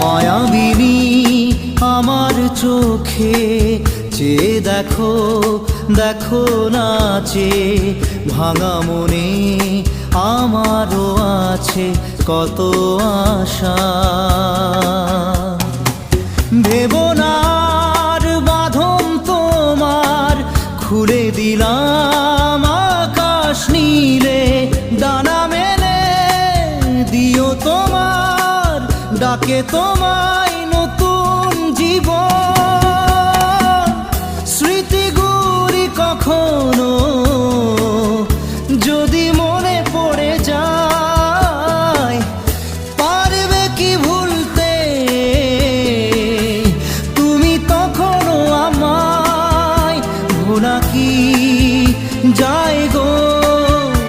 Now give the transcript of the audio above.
মায়াবিনী আমার চোখে চেয়ে দেখো, দেখো নাচে ভাঙা মনে আমারও আছে কত আশা। ভেবো না আর বাঁধন তোমার, খুলে দিলাম আকাশ নীলে, ডানা মেলে দিও তোমার ডাকে তোমায় নতুন জীবন। স্মৃতিগুলি কখনো যদি মনে